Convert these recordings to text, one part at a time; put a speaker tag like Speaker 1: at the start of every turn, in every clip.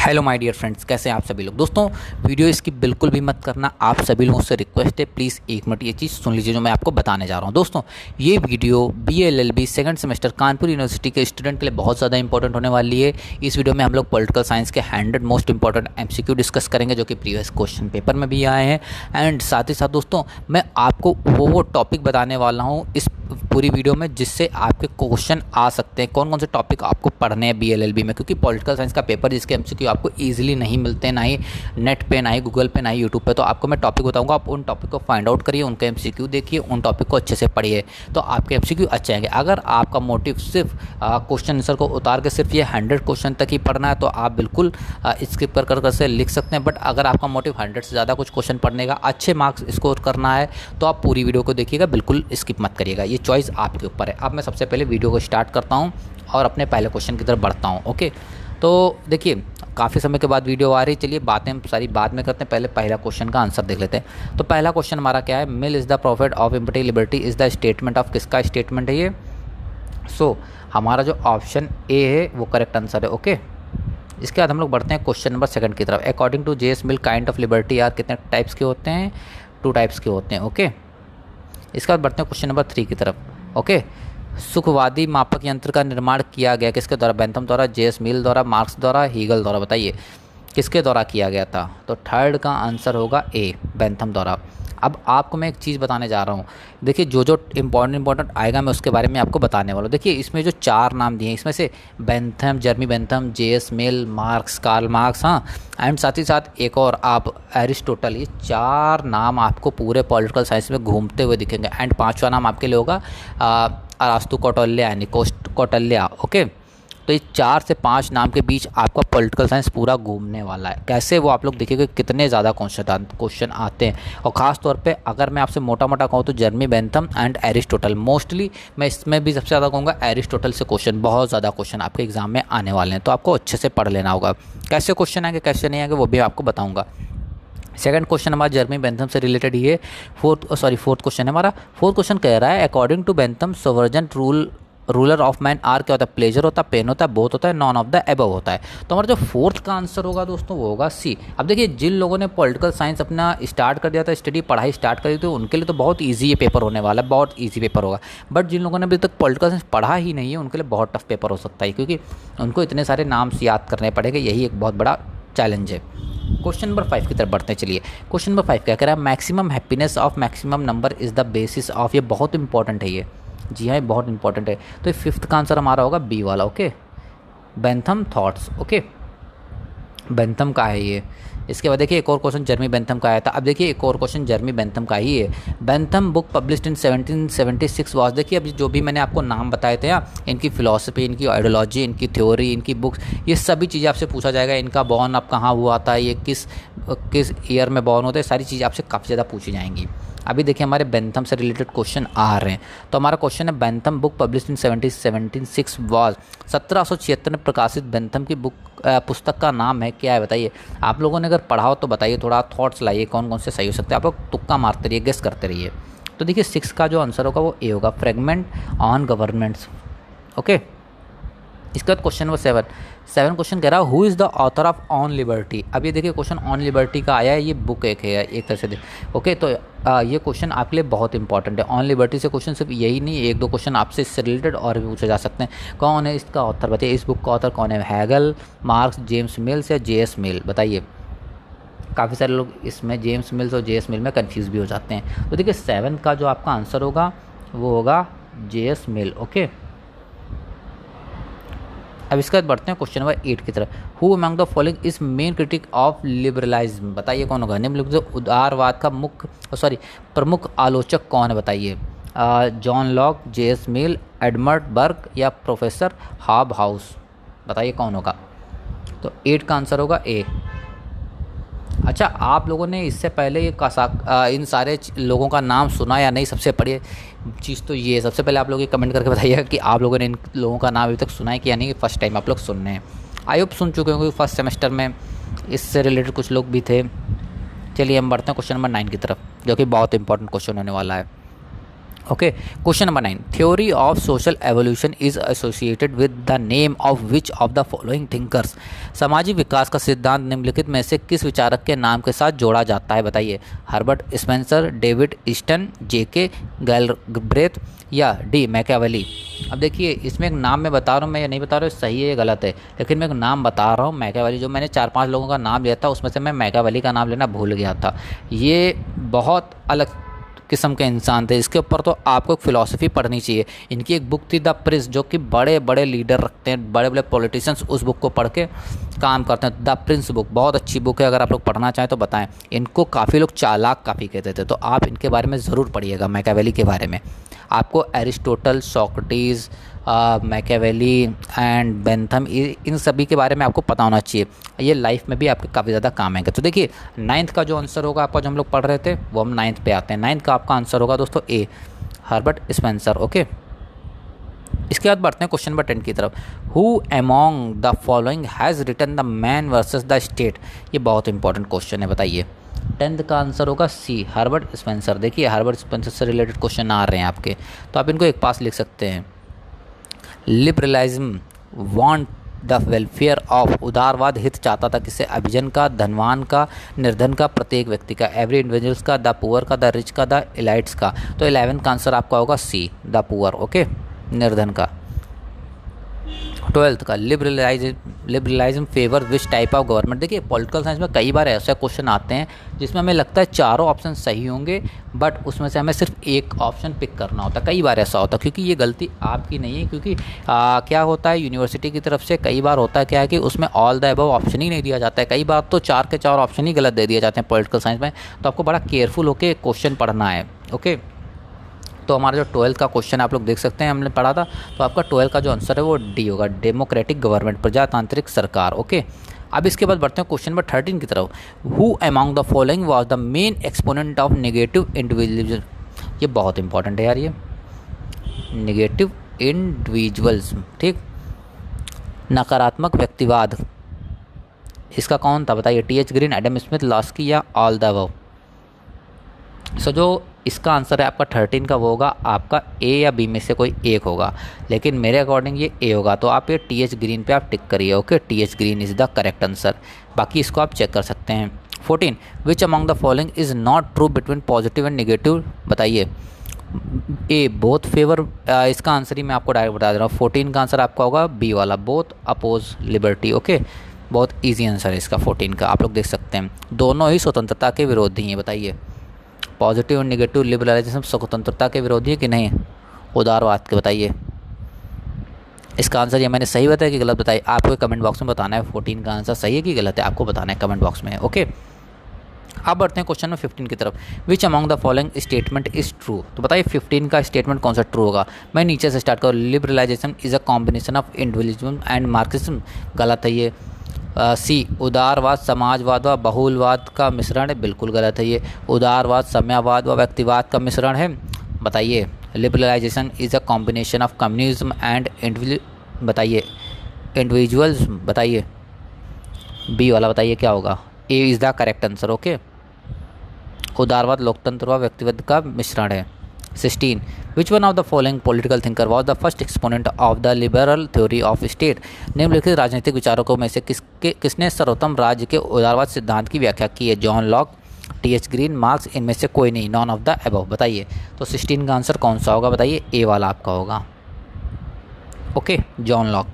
Speaker 1: Hello my dear friends, कैसे हैं आप सभी लोग। दोस्तों वीडियो इसकी बिल्कुल भी मत करना, आप सभी लोगों से रिक्वेस्ट है, प्लीज़ एक मिनट ये चीज़ सुन लीजिए जो मैं आपको बताने जा रहा हूं। दोस्तों ये video BLLB second semester Kanpur university के स्टूडेंट के लिए बहुत ज़्यादा इंपॉर्टेंट होने वाली है। इस वीडियो में हम लोग पॉलिटिकल साइंस के 100 मोस्ट इंपॉर्टेंट MCQ डिस्कस करेंगे जो कि प्रीवियस क्वेश्चन पेपर में भी आए हैं। एंड साथ ही साथ दोस्तों मैं आपको वो टॉपिक बताने वाला हूँ इस पूरी वीडियो में जिससे आपके क्वेश्चन आ सकते हैं। कौन कौन से टॉपिक आपको पढ़ने हैं BLLB में, क्योंकि पॉलिटिकल साइंस का पेपर जिसके MCQ आपको ईजिली नहीं मिलते, ना ही नेट पे, ना ही गूगल पे, ना ही यूट्यूब पे। तो आपको मैं टॉपिक बताऊंगा, आप उन टॉपिक को फाइंड आउट करिए, उनके MCQ देखिए, उन टॉपिक को अच्छे से पढ़िए, तो आपके MCQ अच्छे आएंगे। अगर आपका मोटिव सिर्फ क्वेश्चन आंसर को उतार के सिर्फ ये 100 क्वेश्चन तक ही पढ़ना है तो आप बिल्कुल स्किप कर से लिख सकते हैं। बट अगर आपका मोटिव 100 से ज़्यादा कुछ क्वेश्चन पढ़ने का, अच्छे मार्क्स स्कोर करना है, तो आप पूरी वीडियो को देखिएगा, बिल्कुल स्किप मत करिएगा। ये चॉइस आपके ऊपर है। अब मैं सबसे पहले वीडियो को स्टार्ट करता हूँ और अपने पहले क्वेश्चन की तरफ बढ़ता हूँ। ओके, तो देखिए काफ़ी समय के बाद वीडियो आ रही, चलिए बातें हम सारी बाद में करते हैं, पहले पहला क्वेश्चन का आंसर देख लेते हैं। तो पहला क्वेश्चन हमारा क्या है, Mill is the prophet of empty liberty is the statement of, किसका स्टेटमेंट है ये। सो हमारा जो ऑप्शन ए है वो करेक्ट आंसर है। ओके, इसके बाद हम लोग बढ़ते हैं क्वेश्चन नंबर सेकंड की तरफ। According to JS Mill kind of liberty are, कितने टाइप्स के होते हैं, 2 टाइप्स के होते हैं। ओके, इसके बाद बढ़ते हैं क्वेश्चन नंबर 3 की तरफ। ओके, सुखवादी मापक यंत्र का निर्माण किया गया किसके द्वारा, बेंथम द्वारा, JS मिल द्वारा, मार्क्स द्वारा, हीगल द्वारा। बताइए किसके द्वारा किया गया था। तो थर्ड का आंसर होगा ए, बेंथम द्वारा। अब आपको मैं एक चीज़ बताने जा रहा हूँ, देखिए जो जो इम्पोर्टेंट आएगा मैं उसके बारे में आपको बताने वाला हूँ। देखिए इसमें जो 4 नाम दिए हैं, इसमें से बेंथम, जर्मी बेंथम, JS मिल, मार्क्स, कार्ल मार्क्स, हाँ, एंड साथ ही साथ एक और आप एरिस्टोटल, ये 4 नाम आपको पूरे पॉलिटिकल साइंस में घूमते हुए दिखेंगे। एंड 5वां नाम आपके लिए होगा अरास्तु कौटिल्य, यानी कौटिल्य। ओके, तो ये 4 से 5 नाम के बीच आपका पॉलिटिकल साइंस पूरा घूमने वाला है। कैसे, वो आप लोग देखिएगा कितने ज़्यादा क्वेश्चन आते हैं। और ख़ास तौर पे अगर मैं आपसे मोटा मोटा कहूँ तो जर्मी बेंथम एंड एरिस्टोटल, मोस्टली मैं इसमें भी सबसे ज़्यादा कहूँगा एरिस्टोटल से क्वेश्चन, बहुत ज़्यादा क्वेश्चन आपके एग्जाम में आने वाले हैं, तो आपको अच्छे से पढ़ लेना होगा। कैसे क्वेश्चन आएंगे कैसे नहीं आएंगे वो भी आपको बताऊँगा। सेकंड क्वेश्चन हमारा जर्मी बेंथम से रिलेटेड ही है। फोर्थ क्वेश्चन है हमारा। फोर्थ क्वेश्चन कह रहा है according to Bentham sovereign ruler of man are, क्या होता है, प्लेजर होता है, पेन होता है, बोथ होता है, नॉन ऑफ द एबव होता है। तो हमारा जो फोर्थ का आंसर होगा दोस्तों वो होगा सी। अब देखिए जिन लोगों ने पॉलिटिकल साइंस अपना स्टार्ट कर दिया था, स्टडी पढ़ाई स्टार्ट कर दी थी, उनके लिए तो बहुत ईजी ये पेपर होने वाला है, बहुत ईजी पेपर होगा। बट जिन लोगों ने अभी तक पॉलिटिकल साइंस पढ़ा ही नहीं है उनके लिए बहुत टफ पेपर हो सकता है, क्योंकि उनको इतने सारे नाम्स याद करने पड़ेंगे, यही एक बहुत बड़ा चैलेंज है। क्वेश्चन नंबर 5 की तरफ बढ़ते हैं। चलिए क्वेश्चन नंबर 5 क्या कह रहा है, maximum happiness of maximum number is the basis of, ये बहुत इंपॉर्टेंट है ये, जी हाँ, बहुत इंपॉर्टेंट है। तो 5th का आंसर हमारा होगा बी वाला। Okay, Bentham thoughts. Okay, Bentham का है ये। इसके बाद देखिए एक और क्वेश्चन जर्मी बेंथम का आया था। अब देखिए एक और क्वेश्चन जर्मी बेंथम का ही है। Bentham book published in 1776 was, देखिए अब जो भी मैंने आपको नाम बताए थे, इनकी फिलॉसफी, इनकी आइडियोलॉजी, इनकी थ्योरी, इनकी बुक्स, ये सभी चीज़ें आपसे पूछा जाएगा। इनका बॉर्न अब कहाँ हुआ था, ये किस ईयर में बॉर्न होते हैं, सारी चीज़ें आपसे काफ़ी ज़्यादा पूछी जाएंगी। अभी देखिए हमारे बेंथम से रिलेटेड क्वेश्चन आ रहे हैं। तो हमारा क्वेश्चन है Bentham book published in 1776 was, 1776 में प्रकाशित बेंथम की पुस्तक का नाम है, क्या है बताइए। आप लोगों ने अगर पढ़ा हो तो बताइए, थोड़ा थॉट्स लाइए कौन कौन से सही हो सकते हैं। आप लोग तुक्का मारते रहिए, गेस करते रहिए। तो देखिए 6 का जो आंसर होगा वो ए होगा, फ्रेगमेंट ऑन गवर्नमेंट्स। ओके, इसके बाद क्वेश्चन नंबर 7 क्वेश्चन कह रहा है who is the author of on liberty. अब ये देखिए क्वेश्चन ऑन लिबर्टी का आया है, ये बुक एक है एक तरह से। ओके, तो ये क्वेश्चन आपके लिए बहुत इंपॉर्टेंट है। ऑन लिबर्टी से क्वेश्चन सिर्फ यही नहीं, 1-2 क्वेश्चन आपसे इससे रिलेटेड और भी पूछे जा सकते हैं। कौन है इसका ऑथर बताइए, इस बुक का ऑथर कौन है, हैगल, मार्क्स, जेम्स मिल्स या JS मिल। बताइए, काफ़ी सारे लोग इसमें जेम्स मिल्स और JS मिल में कन्फ्यूज़ भी हो जाते हैं। तो देखिए 7 का जो आपका आंसर होगा वो होगा JS मिल। ओके, अब इसके बाद बढ़ते हैं क्वेश्चन नंबर 8 की तरफ। Who among the following is main critic of liberalism. बताइए कौन होगा, निम्नलिखित उदारवाद का प्रमुख आलोचक कौन है। बताइए, जॉन लॉक, JS मिल, एडमंड बर्ग या प्रोफेसर हॉब हाउस। बताइए कौन होगा। तो 8 का आंसर होगा ए। अच्छा, आप लोगों ने इससे पहले ये इन सारे लोगों का नाम सुना या नहीं, सबसे बड़ी चीज़ तो ये है। सबसे पहले आप लोग ये कमेंट करके बताइएगा कि आप लोगों ने इन लोगों का नाम अभी तक सुना है कि या नहीं, फर्स्ट टाइम आप लोग सुन रहे हैं। आई होप सुन चुके होंगे, फर्स्ट सेमेस्टर में इससे रिलेटेड कुछ लोग भी थे। चलिए हम बढ़ते हैं क्वेश्चन नंबर 9 की तरफ, जो कि बहुत इंपॉर्टेंट क्वेश्चन होने वाला है। Okay, question number 9, theory of social evolution is associated with the name of which of the following thinkers. सामाजिक विकास का सिद्धांत निम्नलिखित में से किस विचारक के नाम के साथ जोड़ा जाता है, बताइए। हर्बर्ट स्पेंसर, डेविड ईस्टन, जेके गैलब्रेथ या डी मैकियावेली। अब देखिए, इसमें एक नाम मैं बता रहा हूँ, मैं ये नहीं बता रहा हूँ सही है या गलत है, लेकिन मैं एक नाम बता रहा हूँ मैकियावेली। जो मैंने 4-5 लोगों का नाम लिया था उसमें से मैं मैकियावेली का नाम लेना भूल गया था। ये बहुत अलग किस्म के इंसान थे, इसके ऊपर तो आपको एक फ़िलासफ़ी पढ़नी चाहिए। इनकी एक बुक थी द प्रिंस, जो कि बड़े बड़े लीडर रखते हैं, बड़े बड़े पॉलिटिशियंस उस बुक को पढ़ के काम करते हैं। द प्रिंस बुक बहुत अच्छी बुक है, अगर आप लोग पढ़ना चाहें तो बताएं। इनको काफ़ी लोग चालाक काफ़ी कहते थे, तो आप इनके बारे में ज़रूर पढ़िएगा, मैकियावेली के बारे में। आपको Aristotle, Socrates, Machiavelli and Bentham, इन सभी के बारे में आपको पता होना चाहिए। ये लाइफ में भी आपके काफ़ी ज़्यादा काम आएंगे। तो देखिए, 9th का जो आंसर होगा आपका, जो हम लोग पढ़ रहे थे वो हम 9th पे आते हैं। 9th का आपका आंसर होगा दोस्तों ए, हर्बर्ट स्पेंसर। ओके, इसके बाद बढ़ते हैं क्वेश्चन नंबर 10 की तरफ। Who among the following has written the man versus the state. ये बहुत इंपॉर्टेंट क्वेश्चन है, बताइए। 10th का आंसर होगा सी, हर्बर्ट स्पेंसर। देखिए, हर्बर्ट स्पेंसर से रिलेटेड क्वेश्चन आ रहे हैं आपके, तो आप इनको एक पास लिख सकते हैं। Liberalism want the welfare of, उदारवाद हित चाहता था किसे, अभिजन का, धनवान का, निर्धन का, प्रत्येक व्यक्ति का, एवरी इंडिविजुअल्स का, द पुअर का, द रिच का, द एलाइट्स का। तो 11th का आंसर आपका होगा सी, द पुअर। ओके, निर्धन का। 12th का liberalism favour which type of government. देखिए, पॉलिटिकल साइंस में कई बार ऐसे क्वेश्चन आते हैं जिसमें हमें लगता है चारों ऑप्शन सही होंगे, बट उसमें से हमें सिर्फ एक ऑप्शन पिक करना होता है। कई बार ऐसा होता है, क्योंकि ये गलती आपकी नहीं है, क्योंकि क्या होता है यूनिवर्सिटी की तरफ से कई बार होता है क्या है कि उसमें ऑल द अबव ऑप्शन ही नहीं दिया जाता है। कई बार तो 4 के 4 ऑप्शन ही गलत दे दिए जाते हैं पॉलिटिकल साइंस में। तो आपको बड़ा केयरफुल होकर क्वेश्चन पढ़ना है। ओके, तो हमारा जो 12th का क्वेश्चन आप लोग देख सकते हैं, हमने पढ़ा था, तो आपका 12th का जो आंसर है वो डी होगा, डेमोक्रेटिक गवर्नमेंट, प्रजातांत्रिक सरकार। ओके, अब इसके बाद बढ़ते हैं क्वेश्चन नंबर 13 की तरफ। Who among the following was the main exponent of negative individualism. ये बहुत इंपॉर्टेंट है यार, ये नेगेटिव इंडिविजुअलिज्म, ठीक, नकारात्मक व्यक्तिवाद, इसका कौन था, बताइए। T H green, Adam Smith, Laski या ऑल द अबव। सो जो इसका आंसर है आपका 13 का वो होगा आपका ए या बी में से कोई एक होगा, लेकिन मेरे अकॉर्डिंग ये ए होगा। तो आप ये टी एच ग्रीन पे आप टिक करिए। Okay, T H green is the correct answer. बाकी इसको आप चेक कर सकते हैं। 14, विच among the following is not true between positive and negative, बताइए। ए बोथ फेवर, इसका आंसर ही मैं आपको डायरेक्ट बता दे रहा हूँ। 14 का आंसर आपका होगा बी वाला, बोथ अपोज लिबर्टी। ओके, बहुत ईजी आंसर है इसका 14 का, आप लोग देख सकते हैं। दोनों ही स्वतंत्रता के विरोधी हैं, बताइए। पॉजिटिव और निगेटिव लिबरलाइजेशन स्वतंत्रता के विरोधी है कि नहीं, उदारवाद के, बताइए। इसका आंसर ये मैंने सही बताया कि गलत बताया, आपको कमेंट बॉक्स में बताना है। 14 का आंसर सही है कि गलत है, आपको बताना है कमेंट बॉक्स में। ओके, अब बढ़ते हैं क्वेश्चन में 15 की तरफ। विच among the following statement is true. तो बताइए 15 का स्टेटमेंट कौन सा ट्रू होगा। मैं नीचे से स्टार्ट करूँ। Liberalisation is a combination of individualism and Marxism, गलत है ये। सी, उदारवाद समाजवाद व बहुलवाद का मिश्रण है, बिल्कुल गलत है ये। उदारवाद साम्यवाद व व्यक्तिवाद का मिश्रण है, बताइए। Liberalization is a combination of communism and बताइए इंडिविजुअल्स, बताइए। बी वाला बताइए क्या होगा। A is the correct answer. Okay, उदारवाद लोकतंत्र व व्यक्तिवाद का मिश्रण है। 16, which one of the following political thinker was the first exponent of the liberal theory of state. निम्नलिखित राजनीतिक विचारकों में से किसने सर्वोत्तम राज्य के उदारवाद सिद्धांत की व्याख्या की है। John Locke, T H green, marks, इनमें से कोई नहीं, नॉन ऑफ द अबव, बताइए। तो 16 का आंसर कौन सा होगा, बताइए। ए वाला आपका होगा। Okay, John Locke.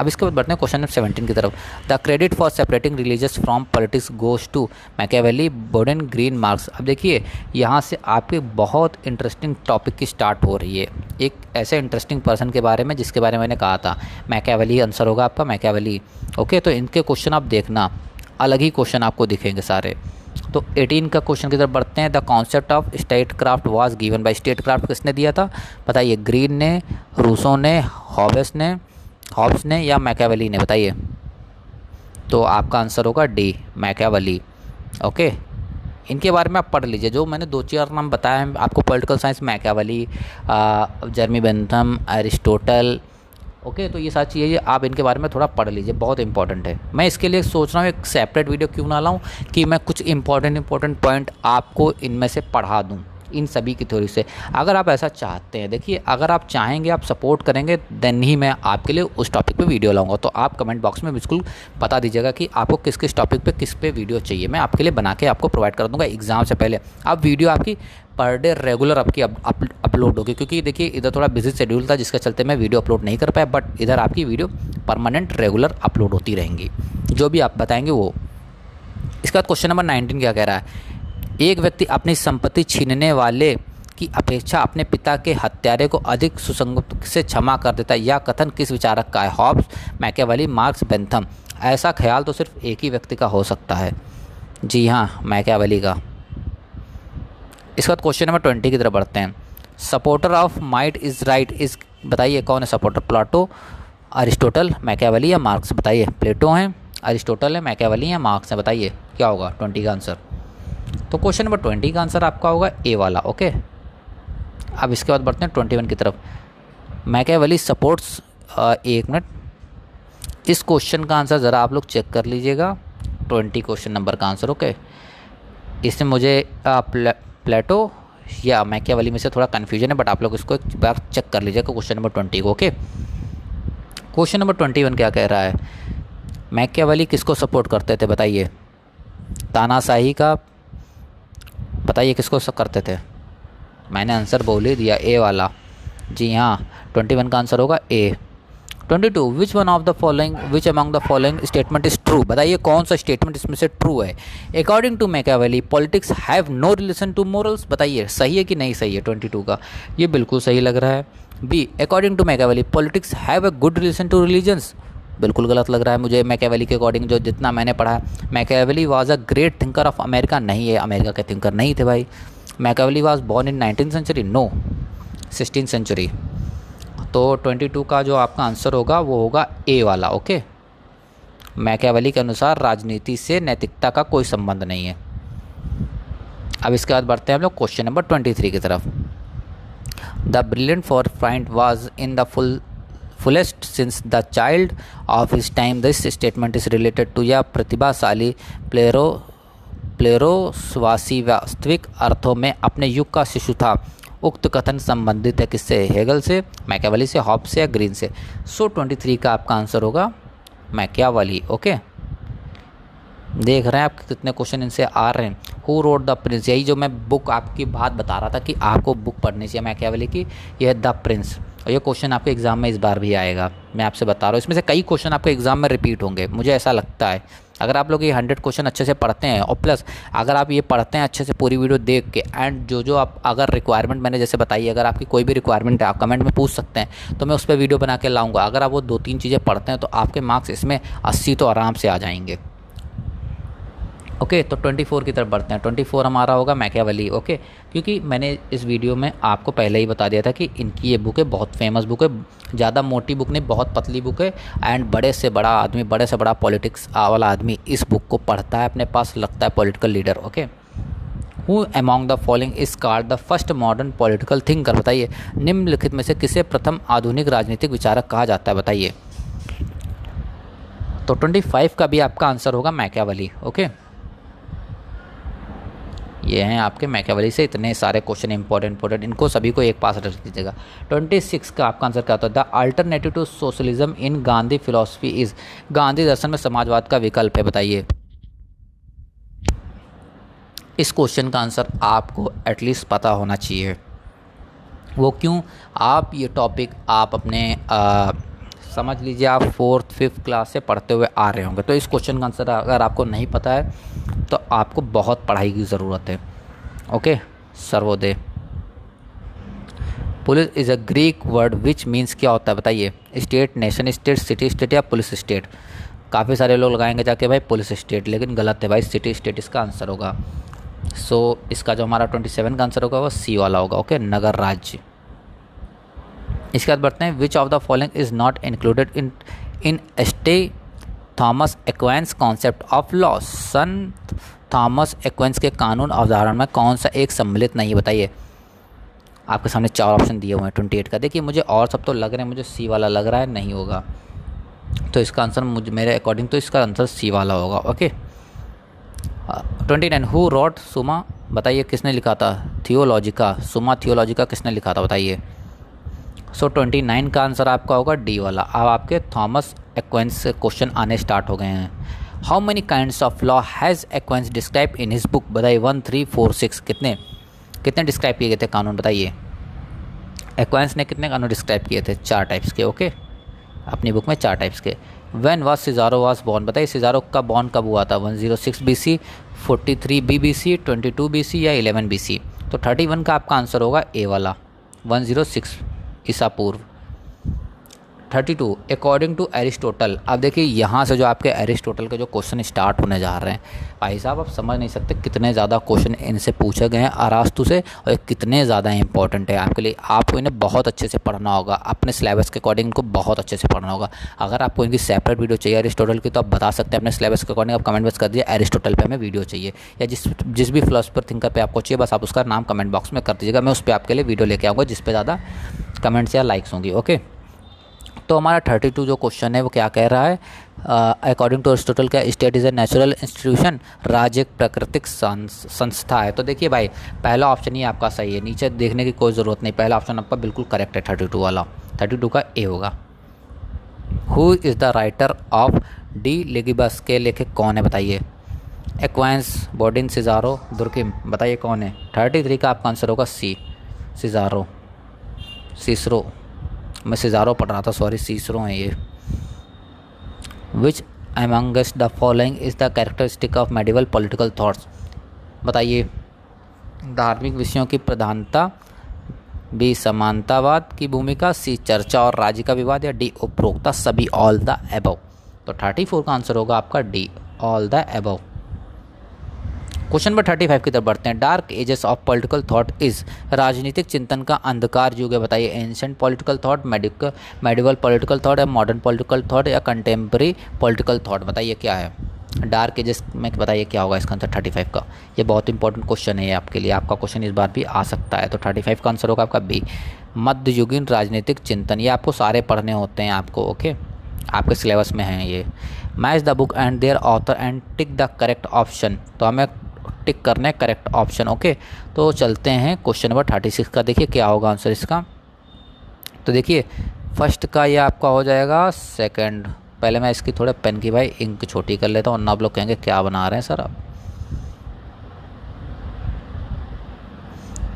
Speaker 1: अब इसके बाद बढ़ते हैं क्वेश्चन नंबर 17 की तरफ। The credit for separating religious from politics goes to Machiavelli, Bodin, Green, Marx. अब देखिए, यहाँ से आपके बहुत इंटरेस्टिंग टॉपिक की स्टार्ट हो रही है, एक ऐसे इंटरेस्टिंग पर्सन के बारे में जिसके बारे में मैंने कहा था। मैकियावेली आंसर होगा आपका, मैकियावेली। ओके, तो इनके क्वेश्चन आप देखना, अलग ही क्वेश्चन आपको दिखेंगे सारे। तो 18 का क्वेश्चन की तरफ बढ़ते हैं। The concept of state craft was given by, state craft किसने दिया था, बताइए। ग्रीन ने, रूसो ने, हॉब्स ने या मैकियावेली ने, बताइए। तो आपका आंसर होगा डी, मैकियावेली। ओके, इनके बारे में आप पढ़ लीजिए, जो मैंने 2-4 नाम बताया हैं आपको। Political science Machiavelli, जर्मी Bentham, Aristotle. Okay, तो ये सारी चीज़ें आप इनके बारे में थोड़ा पढ़ लीजिए, बहुत इंपॉर्टेंट है। मैं इसके लिए सोच रहा हूँ एक सेपरेट वीडियो क्यों ना लाऊं कि मैं कुछ इंपॉर्टेंट पॉइंट आपको इनमें से पढ़ा दूँ, इन सभी की थ्योरी से। अगर आप ऐसा चाहते हैं, देखिए अगर आप चाहेंगे, आप सपोर्ट करेंगे, देन ही मैं आपके लिए उस टॉपिक पे वीडियो लाऊंगा। तो आप कमेंट बॉक्स में बिल्कुल बता दीजिएगा कि आपको किस किस टॉपिक पे किस पे वीडियो चाहिए, मैं आपके लिए बना के आपको प्रोवाइड कर दूंगा एग्ज़ाम से पहले। अब वीडियो आपकी पर डे रेगुलर आपकी अपलोड होगी, क्योंकि देखिए इधर थोड़ा बिजी शेड्यूल था जिसके चलते मैं वीडियो अपलोड नहीं कर पाया, बट इधर आपकी वीडियो परमानेंट रेगुलर अपलोड होती रहेंगी, जो भी आप बताएंगे वो। इसका क्वेश्चन नंबर 19 क्या कह रहा है? एक व्यक्ति अपनी संपत्ति छीनने वाले की अपेक्षा अपने पिता के हत्यारे को अधिक सुसंगत से क्षमा कर देता है, यह कथन किस विचारक का है? Hobbes, Machiavelli, Marx, Bentham. ऐसा ख्याल तो सिर्फ एक ही व्यक्ति का हो सकता है, जी हाँ, मैकियावेली का। इसके बाद क्वेश्चन नंबर 20 की तरफ बढ़ते हैं। Supporter of might is right is, बताइए कौन है सपोर्टर? प्लेटो, अरिस्टोटल, मैकियावेली या मार्क्स? बताइए। प्लेटो हैं, अरिस्टोटल है, मैकियावेली या मार्क्स है? बताइए क्या होगा 20 का आंसर? तो क्वेश्चन नंबर 20 का आंसर आपका होगा ए वाला। ओके, अब इसके बाद बढ़ते हैं 21 की तरफ। मैकियावेली सपोर्ट्स, एक मिनट, इस क्वेश्चन का आंसर ज़रा आप लोग चेक कर लीजिएगा, 20 क्वेश्चन नंबर का आंसर। ओके, इसमें मुझे प्लेटो या मैकियावेली में से थोड़ा कन्फ्यूजन है, बट आप लोग इसको एक बार चेक कर लीजिएगा क्वेश्चन नंबर 20 को। ओके, क्वेश्चन नंबर 21 क्या कह रहा है? मैकियावेली किसको सपोर्ट करते थे? बताइए। तानाशाही का, बताइए किसको करते थे? मैंने आंसर बोल ही दिया, ए वाला। जी हाँ, 21 का आंसर होगा A. 22, which one of the following, which among the following statement is true? बताइए कौन सा स्टेटमेंट इसमें से ट्रू है? According to Machiavelli politics have no relation to morals. बताइए सही है कि नहीं सही है 22 का? ये बिल्कुल सही लग रहा है। B, according to Machiavelli politics have a good relation to religions. बिल्कुल गलत लग रहा है मुझे मैकियावेली के अकॉर्डिंग, जो जितना मैंने पढ़ा है। Machiavelli was a great thinker of America, नहीं है, अमेरिका के थिंकर नहीं थे भाई। Machiavelli was born in 19th century, no, 16th century. तो 22 का जो आपका आंसर होगा वो होगा ए वाला। ओके, मैकियावेली के अनुसार राजनीति से नैतिकता का कोई संबंध नहीं है। अब इसके बाद बढ़ते हैं हम लोग क्वेश्चन नंबर 23 की तरफ। The brilliant for friend was in the fullest since the child of his time. This statement is related to या प्रतिभाशाली प्लेरोसवासी वास्तविक अर्थों में अपने युग का शिशु था। उक्त कथन संबंधित है किससे? हेगल से, मैकियावेली से, हॉब्स से या ग्रीन से? सो 23 का आपका आंसर होगा मैकियावेली। ओके, देख रहे हैं आप कितने क्वेश्चन इनसे आ रहे हैं। हु रोड द प्रिंस, यही जो मैं बुक आपकी बात बता रहा था कि आपको बुक पढ़नी चाहिए मैकियावेली की, यह द प्रिंस। और ये क्वेश्चन आपके एग्ज़ाम में इस बार भी आएगा, मैं आपसे बता रहा हूँ। इसमें से कई क्वेश्चन आपके एग्ज़ाम में रिपीट होंगे, मुझे ऐसा लगता है। अगर आप लोग ये 100 क्वेश्चन अच्छे से पढ़ते हैं, और प्लस अगर आप ये पढ़ते हैं अच्छे से पूरी वीडियो देख के, एंड जो आप अगर रिक्वायरमेंट मैंने जैसे बताई, अगर आपकी कोई भी रिक्वायरमेंट है आप कमेंट में पूछ सकते हैं, तो मैं उस पर वीडियो बना के लाऊंगा। अगर आप वो 2-3 चीज़ें पढ़ते हैं तो आपके मार्क्स इसमें 80 तो आराम से आ जाएंगे। ओके, तो 24 की तरफ बढ़ते हैं। 24 हमारा होगा मैकियावेली। ओके, क्योंकि मैंने इस वीडियो में आपको पहले ही बता दिया था कि इनकी ये बुक है, बहुत फेमस बुक है, ज़्यादा मोटी बुक नहीं, बहुत पतली बुक है। एंड बड़े से बड़ा आदमी, बड़े से बड़ा पॉलिटिक्स वाला आदमी इस बुक को पढ़ता है, अपने पास लगता है political leader. Okay, who among the following is called the first modern political thinker? बताइए निम्नलिखित में से किसे प्रथम आधुनिक राजनीतिक विचारक कहा जाता है? बताइए। तो 25 का भी आपका आंसर होगा मैकियावेली। ओके, ये हैं आपके मैकियावेली से इतने सारे क्वेश्चन इंपॉर्टेंट, इनको सभी को एक पास रख दीजिएगा। 26 का आपका आंसर क्या होता है? The alternative to socialism in Gandhi philosophy is, Gandhi दर्शन में समाजवाद का विकल्प है। बताइए। इस क्वेश्चन का आंसर आपको एटलीस्ट पता होना चाहिए। वो क्यों? आप ये टॉपिक आप अपने समझ लीजिए आप 4th 5th क्लास से पढ़ते हुए आ रहे होंगे, तो इस क्वेश्चन का आंसर अगर आपको नहीं पता है तो आपको बहुत पढ़ाई की ज़रूरत है। Okay, Sarvodaya. Police is a Greek word which means, क्या होता है बताइए? State, nation state, city state या पुलिस स्टेट? काफ़ी सारे लोग लगाएंगे जाके भाई पुलिस स्टेट, लेकिन गलत है भाई, सिटी स्टेट इसका आंसर होगा। सो इसका जो हमारा 27 का आंसर होगा वो सी वाला होगा। ओके, नगर राज्य। इसके बाद बढ़ते हैं। Which of the following is not included in saint Thomas Aquinas concept of law? संत थॉमस एक्वेंस के कानून अवधारणा में कौन सा एक सम्मिलित नहीं है? बताइए। आपके सामने 4 ऑप्शन दिए हुए हैं 28 का। देखिए मुझे और सब तो लग रहे हैं, मुझे सी वाला लग रहा है, नहीं होगा। तो इसका आंसर मेरे अकॉर्डिंग तो इसका आंसर सी वाला होगा। ओके, 29 हु रॉट सुमा बताइए किसने लिखा था? थियोलॉजिका, सुमा थियोलॉजिका किसने लिखा था बताइए? सो 29 का आंसर आपका होगा डी वाला। अब आपके थॉमस एक्वेंस से क्वेश्चन आने स्टार्ट हो गए हैं। How many kinds of law has Aquinas describe in his book? बताइए 1 3 4 6 कितने कितने डिस्क्राइब किए गए थे कानून? बताइए एक्वेंस ने कितने कानून डिस्क्राइब किए थे? 4 टाइप्स के। ओके, अपनी बुक में 4 टाइप्स के। When was Cesaro was born? बताइए सिजारो का बॉर्न कब हुआ था? 106 BC, 43 BC, 22 BC या 11 BC? तो 31 का आपका आंसर होगा ए वाला, 106 ईसा पूर्व। 32 अकॉर्डिंग टू एरिस्टोटल। अब देखिए यहाँ से जो आपके एरिस्टोटल के जो क्वेश्चन स्टार्ट होने जा रहे हैं, भाई साहब आप समझ नहीं सकते कितने ज़्यादा क्वेश्चन इनसे पूछे गए हैं अरास्तु से, और कितने ज़्यादा इंपॉर्टेंट है आपके लिए। आपको इन्हें बहुत अच्छे से पढ़ना होगा, अपने सिलेबस के अकॉर्डिंग इनको बहुत अच्छे से पढ़ना होगा। अगर आपको इनकी सेपरेट वीडियो चाहिए एरिस्टोटल की, तो आप बता सकते हैं अपने सिलेबस के अकॉर्डिंग। आप कमेंट बॉक्स कर दीजिए एरिस्टोटल पे हमें वीडियो चाहिए, या जिस भी फिलोसफर थिंकर पे आपको चाहिए, बस आप उसका नाम कमेंट बॉक्स में कर दीजिएगा। मैं उस पर आपके लिए वीडियो लेके आऊँगा जिस पे ज़्यादा कमेंट्स या लाइक्स होंगी। ओके, तो हमारा 32 जो क्वेश्चन है वो क्या कह रहा है? अकॉर्डिंग टू अरिस्टोटल का state is a natural institution, राज्य एक प्राकृतिक संस्था है। तो देखिए भाई पहला ऑप्शन ही आपका सही है, नीचे देखने की कोई ज़रूरत नहीं, पहला ऑप्शन आपका बिल्कुल करेक्ट है 32 वाला, 32 का ए होगा। Who is the writer of De Legibus? के लेखक कौन है बताइए? एक्वेंस, बॉडिन, सिजारो, दुर्किम, बताइए कौन है? 33 का आपका आंसर होगा सी, सिजारो, सीसरो। मैं सिजारो पढ़ रहा था, सॉरी सीसरो है ये। Which amongst the following is the characteristic of medieval political thoughts? बताइए धार्मिक विषयों की प्रधानता, बी समानतावाद की भूमिका, सी चर्चा और राज्य का विवाद, या डी उपरोक्ता सभी, ऑल द एबव। तो 34 का आंसर होगा आपका D, all the above. Question number 35 की तरफ बढ़ते हैं। Dark ages of political thought is? राजनीतिक चिंतन का अंधकार युग है, बताइए ancient political thought, medieval political thought, या मॉडर्न पॉलिटिकल थॉट, या कंटेम्प्रेरी पॉलिटिकल थॉट? बताइए क्या है डार्क एजेस में? बताइए क्या होगा इसका आंसर 35 का? ये बहुत इंपॉर्टेंट क्वेश्चन है आपके लिए, आपका क्वेश्चन इस बार भी आ सकता है। तो 35 का आंसर होगा आपका बी, मध्ययुगीन राजनीतिक चिंतन। ये आपको सारे पढ़ने होते हैं आपको, ओके, आपके सिलेबस में हैं ये। Match the book and their author and tick the correct option. तो हमें टिक करना है करेक्ट ऑप्शन। ओके, तो चलते हैं क्वेश्चन नंबर 36 का। देखिए क्या होगा आंसर इसका। तो देखिए फर्स्ट का ये आपका हो जाएगा सेकंड। पहले मैं इसकी थोड़े पेन की भाई इंक छोटी कर लेता हूँ, वरना आप लोग कहेंगे क्या बना रहे हैं सर आप।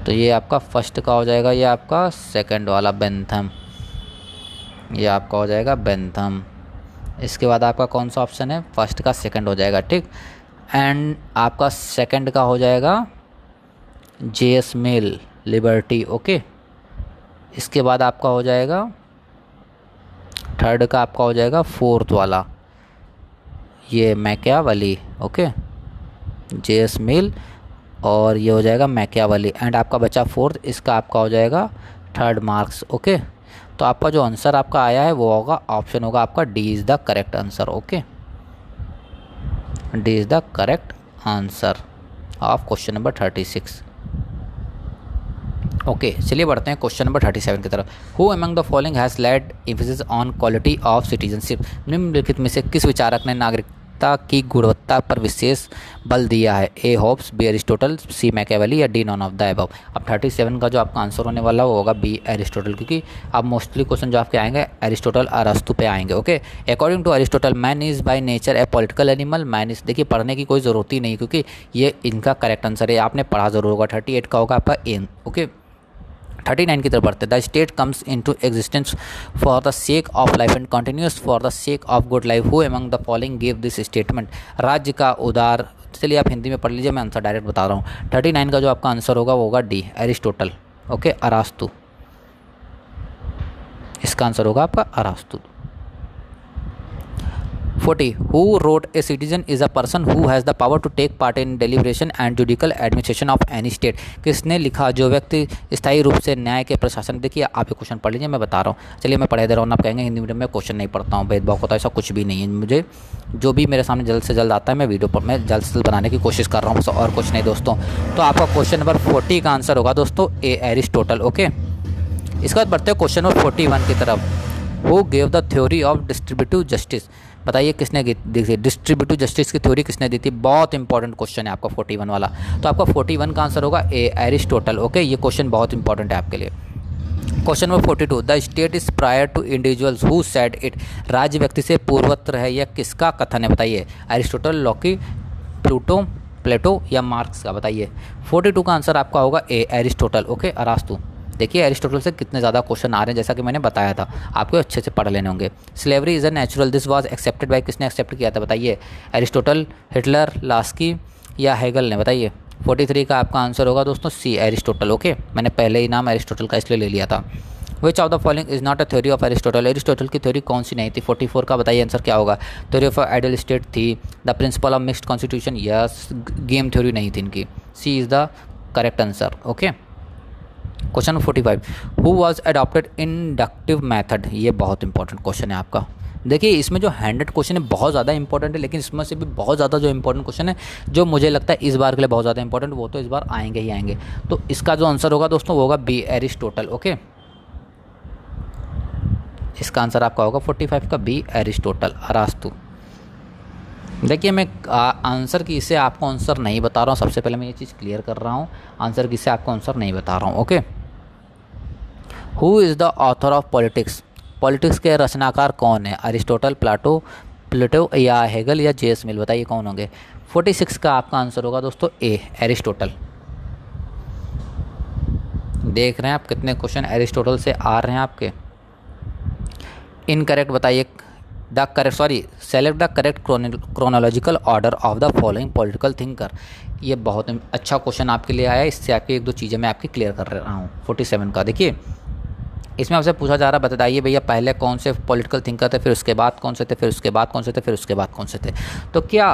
Speaker 1: तो ये आपका फर्स्ट का हो जाएगा, ये आपका सेकंड वाला बेंथम, ये आपका हो जाएगा बेंथम। इसके बाद आपका कौन सा ऑप्शन है? फर्स्ट का सेकंड हो जाएगा, ठीक। एंड आपका सेकंड का हो जाएगा जेएस मिल, लिबर्टी, ओके। इसके बाद आपका हो जाएगा थर्ड का आपका हो जाएगा फोर्थ वाला, ये मैकियावेली, ओके, जेएस मिल, और ये हो जाएगा मैकियावेली। एंड आपका बचा फोर्थ, इसका आपका हो जाएगा थर्ड मार्क्स, ओके। तो आपका जो आंसर आपका आया है वो होगा ऑप्शन होगा आपका D is the correct answer, okay. D is the correct answer of question number 36। Okay, चलिए बढ़ते हैं क्वेश्चन नंबर 37 की तरफ। Who among the following has laid emphasis on quality of citizenship? निम्नलिखित में से किस विचारक ने नागरिकता की गुणवत्ता पर विशेष बल दिया है? ए हॉब्स, बी अरिस्टोटल, सी मैकियावेली, या D non of the above? अब 37 का जो आपका आंसर होने वाला वो होगा बी अरिस्टोटल, क्योंकि अब मोस्टली क्वेश्चन जो आपके आएंगे अरिस्टोटल अरस्तु पे आएंगे, okay. According to Aristotle man is by nature a political animal. Man is, देखिए पढ़ने की कोई ज़रूरत ही नहीं, क्योंकि ये इनका करेक्ट आंसर है, आपने पढ़ा ज़रूर होगा। 38 का होगा आपका एन, ओके। 39 की तरफ बढ़ते हैं। The state comes into existence for the sake of life and continuous for the sake of good life. Who among the following give this statement? राज्य का उदार, चलिए आप हिंदी में पढ़ लीजिए, मैं आंसर डायरेक्ट बता रहा हूँ। 39 का जो आपका आंसर होगा वो होगा डी, अरिस्टोटल, ओके, अरास्तु। इसका आंसर होगा आपका अरास्तु। 40 who wrote a citizen is a person who has the power to take part in deliberation and judicial administration of any state? किसने लिखा जो व्यक्ति स्थायी रूप से न्याय के प्रशासन? देखिए आप ये क्वेश्चन पढ़ लीजिए, मैं बता रहा हूँ, चलिए मैं पढ़ा दे रहा हूँ। आप कहेंगे हिंदी मीडियम में क्वेश्चन नहीं पढ़ता हूँ, भेदभाव होता है, ऐसा कुछ भी नहीं है। मुझे जो भी मेरे सामने जल्द से जल्द आता है मैं वीडियो पर मैं जल्द से जल्द बनाने की कोशिश कर रहा हूँ, और कुछ नहीं दोस्तों। तो आपका क्वेश्चन नंबर 40 का आंसर होगा दोस्तों ए एरिस्टोटल, ओके। इसके बाद बढ़ते हैं क्वेश्चन नंबर 41 की तरफ। Who gave the theory of distributive justice? बताइए किसने देखिए डिस्ट्रीब्यूटिव जस्टिस की थ्योरी किसने दी थी? बहुत इंपॉर्टेंट क्वेश्चन है आपका 41 वाला। तो आपका 41 का आंसर होगा ए, एरिस्टोटल। ओके, ये क्वेश्चन बहुत इंपॉर्टेंट है आपके लिए। Question number 42, the state is prior to individuals who said it. राज्य व्यक्ति से पूर्वत्र है, यह किसका कथन है? बताइए, एरिस्टोटल, लॉकी, प्लेटो या मार्क्स का? बताइए। 42 का आंसर आपका होगा ए, एरिस्टोटल। ओके, अरास्तु। देखिए एरिस्टोटल से कितने ज़्यादा क्वेश्चन आ रहे हैं, जैसा कि मैंने बताया था, आपको अच्छे से पढ़ लेने होंगे। Slavery is a natural, this was accepted by, किसने एक्सेप्ट किया था? बताइए, एरिस्टोटल, हिटलर, लास्की या हेगल ने? बताइए। 43 का आपका आंसर होगा दोस्तों सी, एरिस्टोटल। ओके, मैंने पहले ही नाम एरिस्टोटल का इसलिए ले लिया था। विच of the following is not a theory of Aristotle? Aristotle की थ्योरी कौन सी नहीं थी? 44 का बताइए आंसर क्या होगा? थ्योरी ऑफ आइडियल स्टेट थी, the principle of mixed constitution, yes, game theory नहीं थी इनकी। C is the correct answer. Okay, question 45, who was adopted inductive method? ये बहुत इंपॉर्टेंट क्वेश्चन है आपका। देखिए इसमें जो 100 क्वेश्चन है बहुत ज़्यादा इंपॉर्टेंट है, लेकिन इसमें से भी बहुत ज़्यादा जो इंपॉर्टेंट क्वेश्चन है, जो मुझे लगता है इस बार के लिए बहुत ज़्यादा इंपॉर्टेंट, वो तो इस बार आएंगे ही आएंगे। तो इसका जो आंसर होगा दोस्तों वो होगा बी, एरिस्टोटल। ओके, इसका आंसर आपका होगा 45 का बी, एरिस्टोटल, अरास्तु। देखिए मैं आंसर की से आपको आंसर नहीं बता रहा हूँ, सबसे पहले मैं ये चीज़ क्लियर कर रहा हूँ, आंसर की से आपको आंसर नहीं बता रहा हूँ। Okay, who is the author of politics? Politics के रचनाकार कौन है? अरिस्टोटल, प्लेटो या हेगल या जेएस मिल? बताइए कौन होंगे? 46 का आपका आंसर होगा दोस्तों ए, एरिस्टोटल। देख रहे हैं आप कितने क्वेश्चन एरिस्टोटल से आ रहे हैं आपके। इनकरेक्ट बताइए, select the correct chronological order of the following political thinker. ये बहुत अच्छा क्वेश्चन आपके लिए आया है, इससे आपकी एक दो चीज़ें मैं आपकी क्लियर कर रहा हूँ। 47 का देखिए, इसमें आपसे पूछा जा रहा है बताइए भैया पहले कौन से पॉलिटिकल थिंकर थे, फिर उसके बाद कौन से थे, फिर उसके बाद कौन से थे, फिर उसके बाद कौन से थे। तो क्या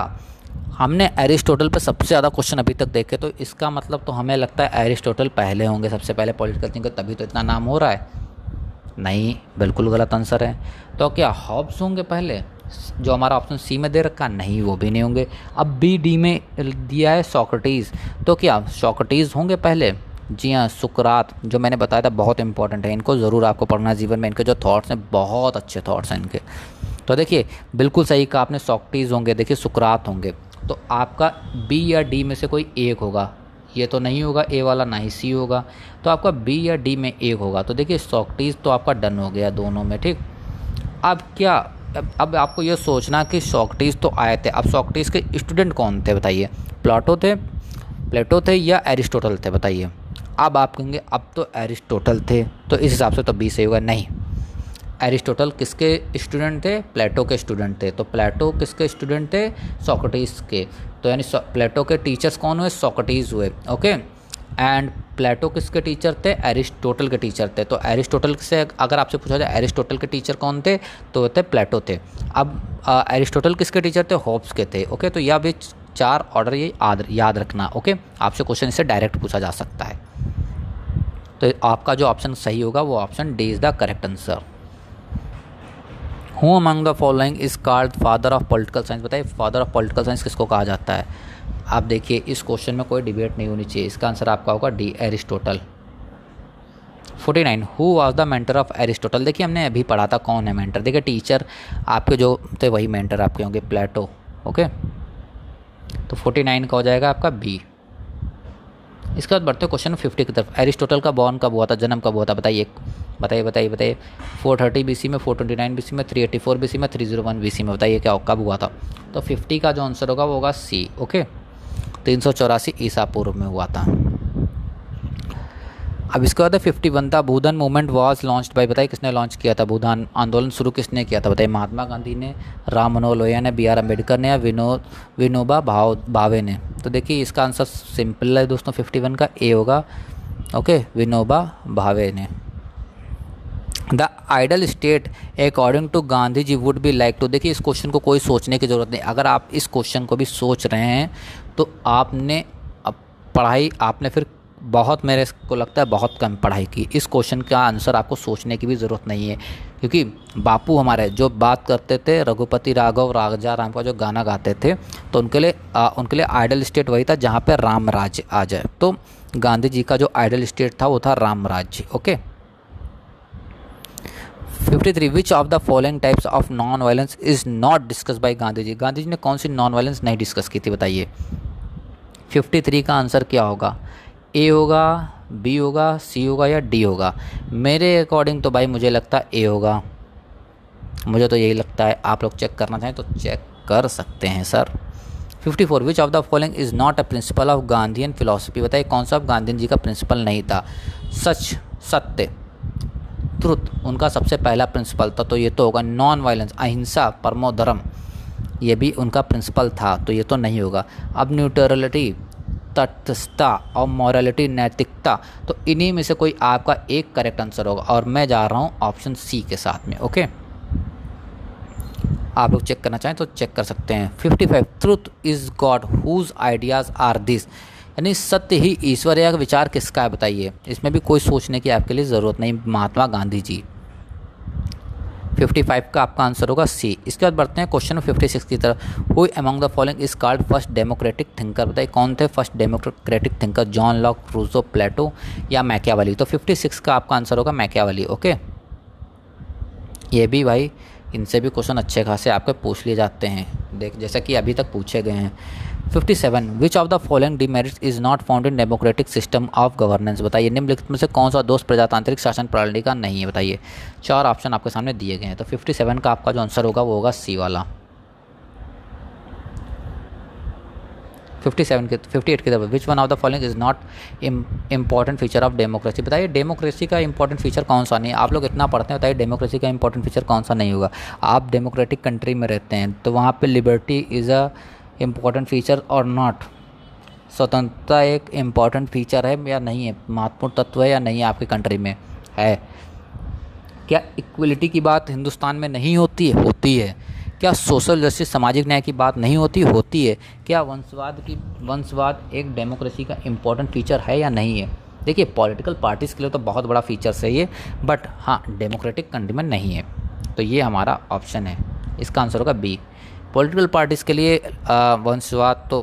Speaker 1: हमने एरिस्टोटल पे सबसे ज़्यादा क्वेश्चन अभी तक देखे, तो इसका मतलब तो हमें लगता है एरिस्टोटल पहले होंगे, सबसे पहले पॉलिटिकल थिंकर, तभी तो इतना नाम हो रहा है। नहीं, बिल्कुल गलत आंसर है। तो क्या हॉब्स होंगे पहले, जो हमारा ऑप्शन सी में दे रखा? नहीं, वो भी नहीं होंगे। अब बी, डी में दिया है सोक्रेटिस, तो क्या सोक्रेटिस होंगे पहले? जी हाँ, सुकरात, जो मैंने बताया था बहुत इंपॉर्टेंट है, इनको ज़रूर आपको पढ़ना जीवन में, इनके जो थॉट्स हैं बहुत अच्छे थॉट्स हैं इनके। तो देखिए बिल्कुल सही कहा आपने, सोक्रेटिस होंगे, देखिए सुकरात होंगे। तो आपका बी या डी में से कोई एक होगा, ये तो नहीं होगा ए वाला, ना ही सी होगा, तो आपका बी या डी में एक होगा। तो देखिए सोक्रेटिस तो आपका डन हो गया दोनों में, ठीक। अब क्या, अब आपको ये सोचना कि सोक्रेटिस तो आए थे, अब सोक्रेटिस के स्टूडेंट कौन थे? बताइए, प्लेटो थे या एरिस्टोटल थे? बताइए। अब आप कहेंगे अब तो एरिस्टोटल थे, तो इस हिसाब से तो बी सही होगा। नहीं, एरिस्टोटल किसके स्टूडेंट थे? प्लेटो के स्टूडेंट थे। तो प्लेटो किसके स्टूडेंट थे? सोक्रेटिस के। तो यानी प्लेटो के टीचर्स कौन हुए? सोक्रेटिस हुए। ओके, एंड प्लेटो किसके टीचर थे? एरिस्टोटल के टीचर थे। तो एरिस्टोटल से अगर आपसे पूछा जाए एरिस्टोटल के टीचर कौन थे, तो वे थे प्लेटो थे। अब एरिस्टोटल किसके टीचर थे? होब्स के थे। ओके, तो यह भी 4 ऑर्डर ये याद रखना। ओके, आपसे क्वेश्चन इससे डायरेक्ट पूछा जा सकता है। तो आपका जो ऑप्शन सही होगा वो option D is the correct answer. Who among the following is called father of political science? बताइए, फादर ऑफ पॉलिटिकल साइंस किसको कहा जाता है? आप देखिए इस क्वेश्चन में कोई डिबेट नहीं होनी चाहिए, इसका आंसर आपका होगा D, Aristotle. 49, who was the mentor of Aristotle? देखिए हमने अभी पढ़ा था कौन है मेंटर। देखिए टीचर आपके जो थे वही मेंटर आपके होंगे, प्लेटो। ओके, तो 49 का हो जाएगा आपका बी। इसके बाद बढ़ते क्वेश्चन 50 की तरफ। एरिस्टोटल का बॉर्न कब हुआ था, जन्म कब हुआ था? बताइए बताइए बताइए बताइए। 430 बीसी में, 429 बीसी में, 384 बीसी में, 301 बीसी में? बताइए क्या कब हुआ था? तो 50 का जो आंसर होगा वो होगा सी। ओके, 384 ईसा पूर्व में हुआ था। अब इसके बाद 51 था, भूदान मूवमेंट वाज लॉन्च्ड बाय? बताइए किसने लॉन्च किया था? भूदान आंदोलन शुरू किसने किया था? बताइए, महात्मा गांधी ने, राम मनोहर लोहिया ने, बी आर अम्बेडकर ने या विनोबा भावे ने? तो देखिए इसका आंसर सिंपल है दोस्तों, 51 का ए होगा। ओके, विनोबा भावे ने। The ideal state according to Gandhi ji would be like to? देखिए इस क्वेश्चन को कोई सोचने की ज़रूरत नहीं, अगर आप इस क्वेश्चन को भी सोच रहे हैं तो आपने पढ़ाई आपने फिर बहुत, मेरे को लगता है बहुत कम पढ़ाई की। इस क्वेश्चन का आंसर आपको सोचने की भी ज़रूरत नहीं है, क्योंकि बापू हमारे जो बात करते थे, रघुपति राघव राजा राम का जो गाना गाते थे, तो उनके लिए आइडल स्टेट वही था जहाँ पे राम राज्य आ जाए। तो गांधी जी का जो आइडल स्टेट था वो था Ram Rajya. Okay, 53 which of the following types of non violence is not discuss by Gandhi ji. Gandhi ji ने कौन सी नॉन वायलेंस नहीं डिस्कस की थी बताइए। 53 का आंसर क्या होगा? ए होगा, बी होगा, सी होगा या डी होगा? मेरे अकॉर्डिंग तो भाई मुझे लगता है ए होगा, मुझे तो यही लगता है। आप लोग चेक करना चाहें तो चेक कर सकते हैं sir. 54 which of the following is not a principle of Gandhian philosophy. बताइए कौन सा गांधी जी का प्रिंसिपल नहीं था? सच, सत्य, ट्रुथ उनका सबसे पहला प्रिंसिपल था, तो ये तो होगा नॉन वायलेंस, अहिंसा, परमो धर्म, ये भी उनका प्रिंसिपल था, तो ये तो नहीं होगा। अब न्यूट्रलिटी, तटस्थता और मॉरलिटी, नैतिकता, तो इन्हीं में से कोई आपका एक करेक्ट आंसर होगा और मैं जा रहा हूँ ऑप्शन सी के साथ में। ओके, आप लोग चेक करना चाहें तो चेक कर सकते हैं। 55 truth is God whose ideas are this, यानी सत्य ही ईश्वर है, विचार किसका है बताइए। इसमें भी कोई सोचने की आपके लिए ज़रूरत नहीं, महात्मा गांधी जी। 55 का आपका आंसर होगा सी। इसके बाद बढ़ते हैं क्वेश्चन 56 की तरफ। Who among the following is called first democratic thinker. बताइए कौन थे first democratic thinker? John Locke, Rousseau, Plato या मैकियावेली? तो 56 का आपका आंसर होगा मैकियावेली। ओके, ये भी भाई इनसे भी क्वेश्चन अच्छे खासे आपके पूछ लिए जाते हैं, देख जैसा कि अभी तक पूछे गए हैं। 57 विच of the following demerits is not found in democratic system of governance. बताइए निम्नलिखित में से कौन सा दोष प्रजातांत्रिक शासन प्रणाली का नहीं है? बताइए, 4 ऑप्शन आपके सामने दिए गए हैं। तो 57 का आपका जो आंसर होगा वो होगा सी वाला। 58 की तरफ विच one of the following is not important feature of democracy. बताइए डेमोक्रेसी का इंपॉर्टेंट फीचर कौन सा नहीं है? आप लोग इतना पढ़ते हैं, बताइए डेमोक्रेसी का इंपॉर्टेंट फीचर कौन सा नहीं होगा? आप डेमोक्रेटिक कंट्री में रहते हैं तो वहाँ पे liberty is a important feature और नॉट? स्वतंत्रता एक इम्पॉर्टेंट फीचर है या नहीं है, महत्वपूर्ण तत्व है या नहीं है आपकी कंट्री में? है। क्या इक्वलिटी की बात हिंदुस्तान में नहीं होती है? होती है। क्या सोशल जस्टिस, सामाजिक न्याय की बात नहीं होती? होती है। क्या वंशवाद एक डेमोक्रेसी का इम्पॉर्टेंट फीचर है या नहीं है? देखिए पॉलिटिकल पार्टीज़ के लिए तो बहुत बड़ा फीचर है ये, बट हाँ डेमोक्रेटिक कंट्री में नहीं है। तो ये हमारा ऑप्शन है, इसका आंसर होगा बी। पॉलिटिकल पार्टीज़ के लिए वंशवाद तो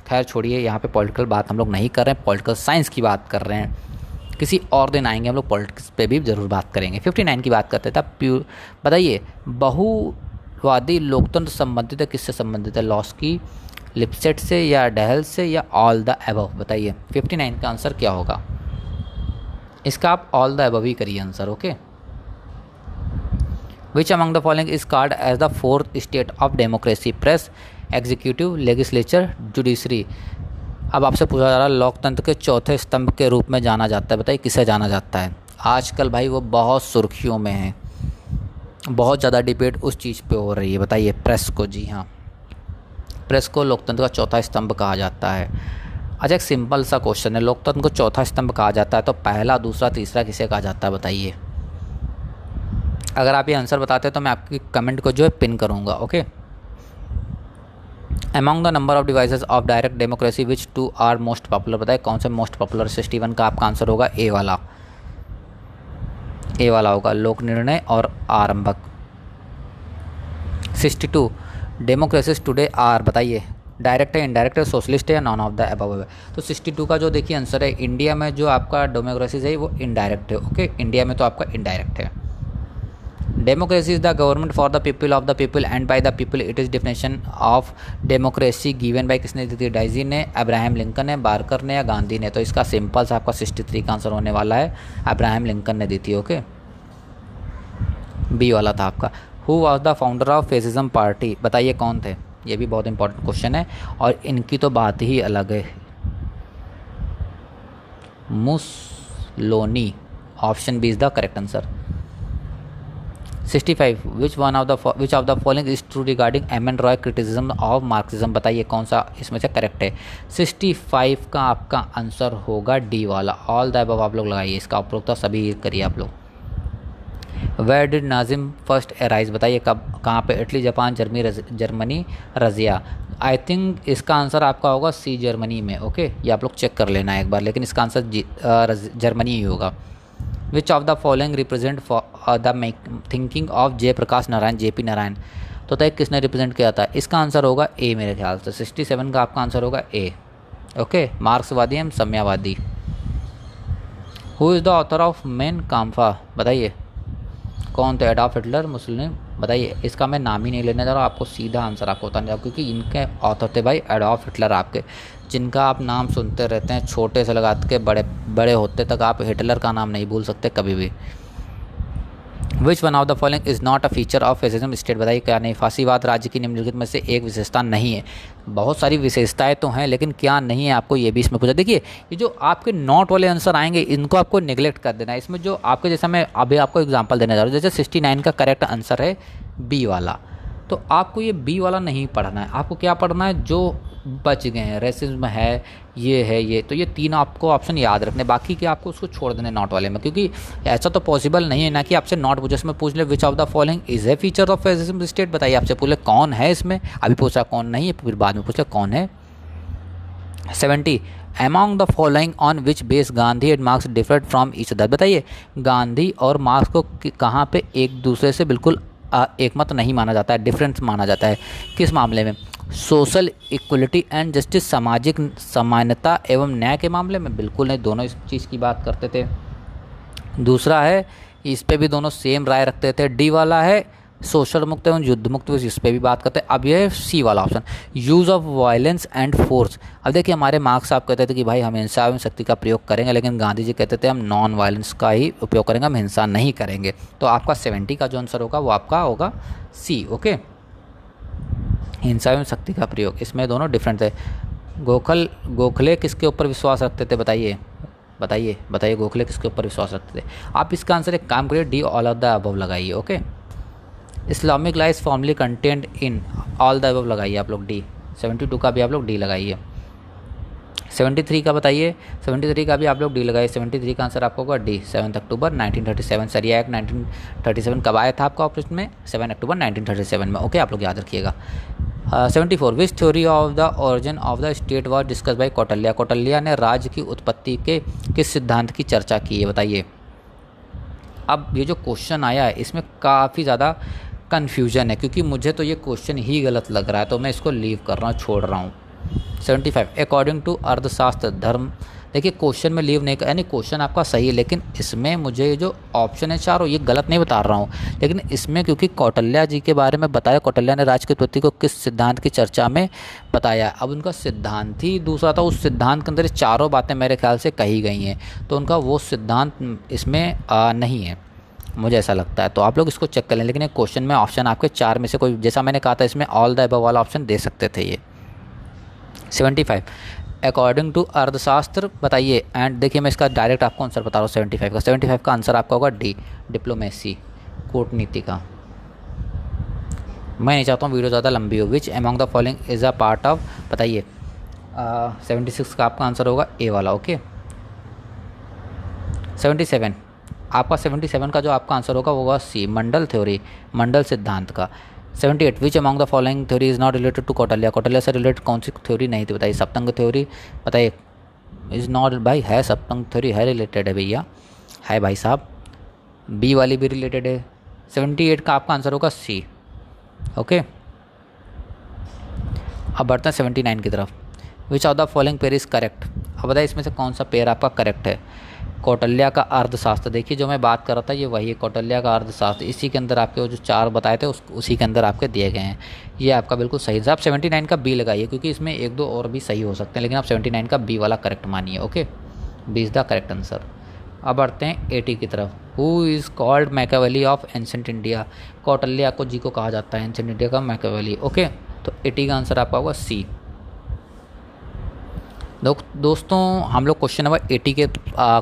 Speaker 1: खैर छोड़िए, यहाँ पे पॉलिटिकल बात हम लोग नहीं कर रहे हैं, पॉलिटिकल साइंस की बात कर रहे हैं। किसी और दिन आएंगे हम लोग पॉलिटिक्स पे भी ज़रूर बात करेंगे। 59 की बात करते थे। बताइए बहुवादी लोकतंत्र संबंधित है किससे संबंधित है? लॉस्की, लिपसेट से या डहल से या ऑल द अबव? बताइए 59 का आंसर क्या होगा? इसका आप ऑल द अबव ही करिए answer. Okay, which among the following is called as the fourth state of democracy? Press, executive, legislature, judiciary. अब आपसे पूछा जा रहा है लोकतंत्र के चौथे स्तंभ के रूप में जाना जाता है, बताइए किसे जाना जाता है? आजकल भाई वो बहुत सुर्खियों में है, बहुत ज़्यादा डिबेट उस चीज़ पे हो रही है। बताइए प्रेस को। जी हाँ, प्रेस को लोकतंत्र का चौथा स्तंभ कहा जाता है। अच्छा एक सिंपल सा क्वेश्चन है, लोकतंत्र को चौथा स्तंभ कहा जाता है तो पहला, दूसरा, तीसरा किसे कहा जाता है बताइए? अगर आप ये आंसर बताते हैं तो मैं आपकी कमेंट को जो है पिन करूँगा। Okay, among the number of devices of direct democracy which two are most popular? बताए कौन से मोस्ट पॉपुलर? 61 का आपका आंसर होगा ए वाला। ए वाला होगा लोक निर्णय और आरंभक। 62 डेमोक्रेसीज टुडे आर, बताइए डायरेक्ट है, इनडायरेक्ट है, सोशलिस्ट है या नॉन ऑफ द अबव है? तो 62 का जो देखिए आंसर है, इंडिया में जो आपका डेमोक्रेसीज है वो इनडायरेक्ट है। ओके, इंडिया में तो आपका इनडायरेक्ट है। Democracy is the government for the people, of the people and by the people. It is definition of democracy given by किसने दी थी? डाइजी ने, अब्राहम लिंकन ने, बारकर ने या गांधी ने? तो इसका सिंपल सा आपका 63 का आंसर होने वाला है, अब्राहम लिंकन ने दी थी। ओके, बी वाला था आपका। Who was the founder of fascism party? बताइए कौन थे? ये भी बहुत इंपॉर्टेंट क्वेश्चन है और इनकी तो बात ही अलग है। Mussolini. Option B is the correct answer. 65 which of the following is true regarding M N. Roy criticism of Marxism? बताइए कौन सा इसमें से करेक्ट है? 65 का आपका आंसर होगा डी वाला, ऑल द अबव आप लोग लगाइए, इसका उपरोक्त सभी करिए आप लोग। Where did Nazism first arise? बताइए कब, कहाँ पे? Italy, Japan, Germany, Russia. I think इसका आंसर आपका होगा सी, जर्मनी में। ओके, ये आप लोग चेक कर लेना एक बार, लेकिन इसका आंसर जर्मनी ही होगा। Which of the following represent the thinking of Jayaprakash Narayan, JP Narayan? तो तय किसने रिप्रेजेंट किया था? इसका आंसर होगा ए मेरे ख्याल से। 67 का आपका आंसर होगा ए। ओके, मार्क्सवादी एवं साम्यवादी। Who is the author of Mein Kampf? बताइए कौन थे? Adolf Hitler, Mussolini. बताइए, इसका मैं नाम ही नहीं लेने जा रहा हूँ, आपको सीधा आंसर आपको बताने जा रहा हूँ, क्योंकि इनके ऑथर थे भाई एडॉल्फ हिटलर, आपके जिनका आप नाम सुनते रहते हैं, छोटे से लगा के बड़े बड़े होते तक आप हिटलर का नाम नहीं भूल सकते कभी भी। विच one of the following is not a feature of fascism state? बताइए क्या नहीं? फासीवाद राज्य की निम्नलिखित में से एक विशेषता नहीं है। बहुत सारी विशेषताएं तो हैं, लेकिन क्या नहीं है आपको ये भी इसमें पूछा। देखिए, ये जो आपके नॉट वाले आंसर आएंगे इनको आपको निगलेक्ट कर देना है। इसमें जो आपके, जैसा मैं अभी आपको एग्जांपल देने जा रहा हूँ, जैसे 69 का करेक्ट आंसर है बी वाला, तो आपको ये बी वाला नहीं पढ़ना है, आपको क्या पढ़ना है? जो बच गए हैं, रेसिज्म है, ये तो ये तीन आपको ऑप्शन याद रखने, बाकी के आपको उसको छोड़ देने नॉट वाले में, क्योंकि ऐसा तो पॉसिबल नहीं है ना कि आपसे नॉट पूछे, इसमें पूछ ले विच of the following is a feature of fascism state. बताइए, आपसे पूछ ले कौन है इसमें, अभी पूछ रहा कौन नहीं है, फिर बाद में पूछ ले कौन है। 70 among the following on which base Gandhi and marks different from each other? बताइए, गांधी और मार्क्स को कहाँ पे एक दूसरे से बिल्कुल एक मत नहीं माना जाता है, डिफरेंस माना जाता है? किस मामले में? सोशल इक्वलिटी एंड जस्टिस, सामाजिक समानता एवं न्याय के मामले में? बिल्कुल नहीं, दोनों इस चीज़ की बात करते थे। दूसरा है, इस पे भी दोनों सेम राय रखते थे। डी वाला है सोशल मुक्त एवं युद्ध मुक्त, इस पर भी बात करते हैं। अब ये है सी वाला option, use of violence and force. अब देखिए, हमारे मार्क्स साहब कहते थे कि भाई हम हिंसा एवं शक्ति का प्रयोग करेंगे, लेकिन गांधी जी कहते थे हम नॉन वायलेंस का ही उपयोग करेंगे, हम हिंसा नहीं करेंगे। तो आपका 70 का जो आंसर होगा वो आपका होगा सी। ओके, हिंसा एवं शक्ति का प्रयोग, इसमें दोनों डिफरेंट थे। गोखले किसके ऊपर विश्वास रखते थे? बताइए गोखले किसके ऊपर विश्वास रखते थे? आप इसका आंसर एक काम करिए, d all of the above लगाइए। Okay, Islamic law is formally content in all the above लगाइए आप लोग डी। 72 का भी आप लोग डी लगाइए। 73 का बताइए, 73 का भी आप लोग डी लगाइए। 73 का आंसर आपको होगा डी, 7 अक्टूबर 1937। सरिया एक्ट 1937 कब आया था आपका ऑप्शन में? 7 अक्टूबर 1937 में। ओके, आप लोग याद रखिएगा। 74 which theory of the origin of the state was discuss by Kautilya? Kautilya ने राज्य की उत्पत्ति के किस सिद्धांत की चर्चा की है? बताइए। अब ये जो क्वेश्चन आया है इसमें काफ़ी ज़्यादा कन्फ्यूजन है, क्योंकि मुझे तो ये क्वेश्चन ही गलत लग रहा है, तो मैं इसको लीव कर रहा हूँ, छोड़ रहा हूँ। 75 अकॉर्डिंग टू अर्थशास्त्र धर्म। देखिए, क्वेश्चन में लीव नहीं कर, यानी क्वेश्चन आपका सही है, लेकिन इसमें मुझे जो ऑप्शन है चारों, ये गलत नहीं बता रहा हूँ, लेकिन इसमें क्योंकि कौटिल्य जी के बारे में बताया, कौटिल्य ने राज्य की उत्पत्ति को किस सिद्धांत की चर्चा में बताया। अब उनका सिद्धांत ही दूसरा था, उस सिद्धांत के अंदर चारों बातें मेरे ख्याल से कही गई हैं, तो उनका वो सिद्धांत इसमें नहीं है, मुझे ऐसा लगता है। तो आप लोग इसको चेक कर लें, लेकिन एक क्वेश्चन में ऑप्शन आपके चार में से कोई, जैसा मैंने कहा था, इसमें ऑल द अबव वाला ऑप्शन दे सकते थे ये। 75 अकॉर्डिंग टू अर्थशास्त्र बताइए। एंड देखिए, मैं इसका डायरेक्ट आपको आंसर बता रहा हूँ 75 का आंसर आपका होगा डी, डिप्लोमेसी, कूटनीति का। मैं नहीं चाहता हूँ वीडियो ज़्यादा लंबी हो। Which among the following is a part of? बताइए। 76 का आपका आंसर होगा ए वाला। ओके, 77 आपका 77 का जो आपका आंसर होगा वो होगा सी, मंडल थ्योरी, मंडल सिद्धांत का। 78 which among the following theory is not related to Kautilya? Kautilya से रिलेटेड कौन सी थ्योरी नहीं थी? बताइए। सप्तंग थ्योरी, बताइए। इज़ नॉट, भाई है, सप्तंग थ्योरी है, रिलेटेड है भैया, है भाई साहब, बी वाली भी रिलेटेड है। 78 का आपका आंसर होगा सी। ओके, अब बढ़ते हैं 79 की तरफ। विच of the following pair is correct? अब बताइए, इसमें से कौन सा पेयर आपका करेक्ट है? कौटिल्य का अर्थशास्त्र, देखिए जो मैं बात कर रहा था ये वही है, कौटिल्य का अर्थशास्त्र, इसी के अंदर आपके जो चार बताए थे उसी के अंदर आपके दिए गए हैं, ये आपका बिल्कुल सही है। आप 79 का बी लगाइए, क्योंकि इसमें एक दो और भी सही हो सकते हैं, लेकिन आप 79 का बी वाला करेक्ट मानिए। Okay, B is the correct answer. अब बढ़ते हैं 80 की तरफ। Who is called Machiavelli of ancient India? Kautilya को जी को कहा जाता है एंशिएंट इंडिया का मैकियावेली। ओके, तो 80 का आंसर आपका होगा सी। दोस्तों, हम लोग क्वेश्चन नंबर 80 के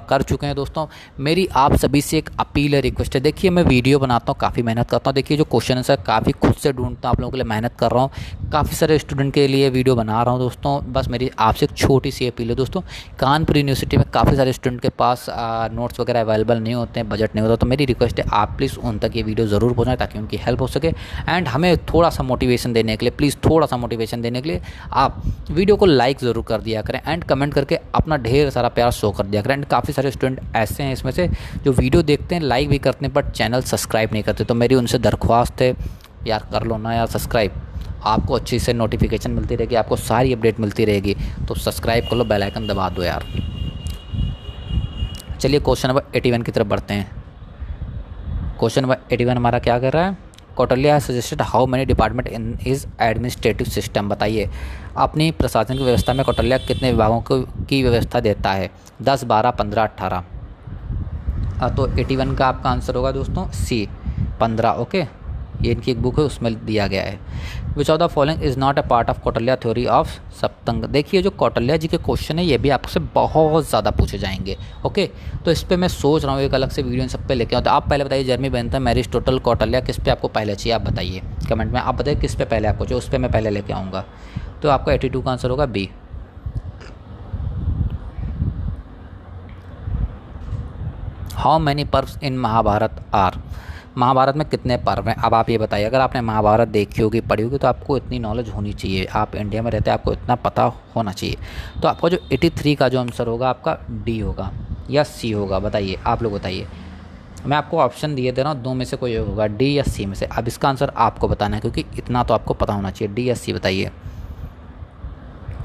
Speaker 1: कर चुके हैं। दोस्तों, मेरी आप सभी से एक अपील है, रिक्वेस्ट है। देखिए, मैं वीडियो बनाता हूँ, काफ़ी मेहनत करता हूँ। देखिए, जो क्वेश्चन आंसर काफ़ी खुद से ढूंढता हूँ, आप लोगों के लिए मेहनत कर रहा हूँ, काफ़ी सारे स्टूडेंट के लिए वीडियो बना रहा हूँ। दोस्तों, बस मेरी आपसे एक छोटी सी अपील है। दोस्तों, कानपुर यूनिवर्सिटी में काफ़ी सारे स्टूडेंट के पास नोट्स वगैरह अवेलेबल नहीं होते हैं, बजट नहीं होता, तो मेरी रिक्वेस्ट है आप प्लीज़ उन तक ये वीडियो ज़रूर पहुँचाएं, ताकि उनकी हेल्प हो सके। एंड हमें थोड़ा सा मोटिवेशन देने के लिए, प्लीज़ थोड़ा सा मोटिवेशन देने के लिए आप वीडियो को लाइक ज़रूर कर दिया करें, एंड कमेंट करके अपना ढेर सारा प्यार शो कर दिया करें। काफ़ी सारे स्टूडेंट ऐसे हैं इसमें से जो वीडियो देखते हैं, लाइक भी करते हैं, बट चैनल सब्सक्राइब नहीं करते। तो मेरी उनसे दरख्वास्त है, यार कर लो ना यार सब्सक्राइब, आपको अच्छी से नोटिफिकेशन मिलती रहेगी, आपको सारी अपडेट मिलती रहेगी, तो सब्सक्राइब कर लो, बेल आइकन दबा दो यार। चलिए क्वेश्चन नंबर 81 की तरफ बढ़ते हैं। क्वेश्चन 81 हमारा क्या कर रहा है, Kautilya has suggested how many department in his administrative system. बताइए अपनी प्रशासनिक व्यवस्था में कौटिल्य कितने विभागों की व्यवस्था देता है, 10, 12, 15, 18। तो 81 का आपका आंसर होगा दोस्तों सी, 15। ओके, ये इनकी एक बुक है उसमें दिया गया है। Which of the following is not a part of Kautilya theory of Saptanga. देखिए जो कौटिल्य जी के क्वेश्चन है ये भी आपसे बहुत ज़्यादा पूछे जाएंगे। ओके, तो इस पर मैं सोच रहा हूँ एक अलग से वीडियो इन सब पे लेके आऊँ। तो आप पहले बताइए, जर्मी बेंथम, एरिस्टोटल, कौटिल्य, किस पे आपको पहले चाहिए आप बताइए कमेंट में। आप बताइए किस पे पहले आपको चाहिए, उस पर मैं पहले लेके आऊँगा। तो आपका 82 का आंसर होगा b. How many parvas in Mahabharata are. Mahabharata में कितने पर्व हैं, अब आप ये बताइए। अगर आपने महाभारत देखी होगी, पढ़ी होगी, तो आपको इतनी नॉलेज होनी चाहिए। आप इंडिया में रहते हैं, आपको इतना पता होना चाहिए। तो आपका जो 83 का जो आंसर होगा आपका डी होगा या सी होगा, बताइए आप लोग बताइए। मैं आपको ऑप्शन दिए दे रहा हूँ, दो में से कोई एक होगा, डी या सी में से। अब इसका आंसर आपको बताना है, क्योंकि इतना तो आपको पता होना चाहिए। डी या सी बताइए।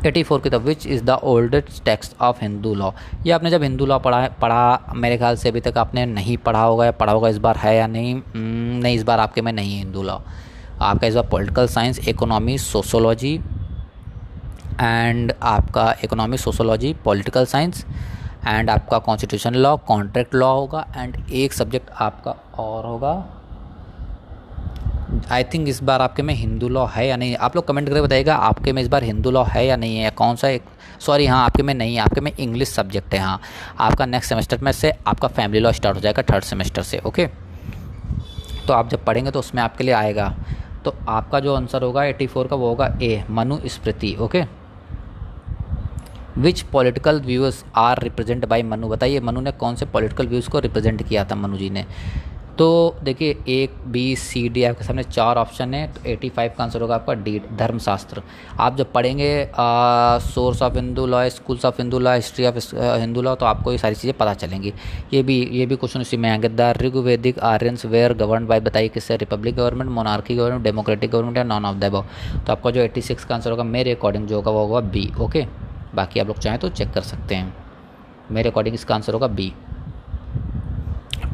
Speaker 1: 84 की तरफ, which is the oldest text of Hindu law. ये आपने जब हिंदू लॉ पढ़ा मेरे ख्याल से अभी तक आपने नहीं पढ़ा होगा, या पढ़ा होगा इस बार है या नहीं। नहीं, इस बार आपके में नहीं है हिंदू लॉ। आपका इस बार political science, economy, sociology and आपका economy, sociology, political science and आपका कॉन्स्टिट्यूशन लॉ, कॉन्ट्रैक्ट लॉ होगा, एंड एक सब्जेक्ट आपका और होगा। आई थिंक इस बार आपके में हिंदू लॉ है या नहीं, आप लोग कमेंट करके बताइएगा आपके में इस बार हिंदू लॉ है या नहीं है, कौन सा एक। सॉरी, हाँ आपके में नहीं है, आपके में इंग्लिश सब्जेक्ट है। हाँ, आपका नेक्स्ट सेमेस्टर में से आपका फैमिली लॉ स्टार्ट हो जाएगा, 3rd सेमेस्टर से। ओके, तो आप जब पढ़ेंगे तो उसमें आपके लिए आएगा। तो आपका जो आंसर होगा 84 का वो होगा a, Manusmriti. Okay, which political views are represent by Manu. बताइए मनु ने कौन से पॉलिटिकल व्यूज़ को रिप्रेजेंट किया था, मनु जी ने। तो देखिए A, B, C, D आपके सामने 4 ऑप्शन है। तो 85 का आंसर होगा आपका डी, धर्मशास्त्र। आप जब पढ़ेंगे source of Hindu law, schools of Hindu law, history of Hindu law, तो आपको ये सारी चीज़ें पता चलेंगी। ये भी क्वेश्चन उसी में आएंगे। The Rigvedic Aryans were govern by, बताइए किससे, republic government, monarchy government, democratic government या नॉन ऑफ द अबव। तो आपका जो 86 का आंसर होगा मेरे अकॉर्डिंग जो होगा वो होगा बी। ओके, बाकी आप लोग चाहें तो चेक कर सकते हैं। मेरे अकॉर्डिंग इसका आंसर होगा B.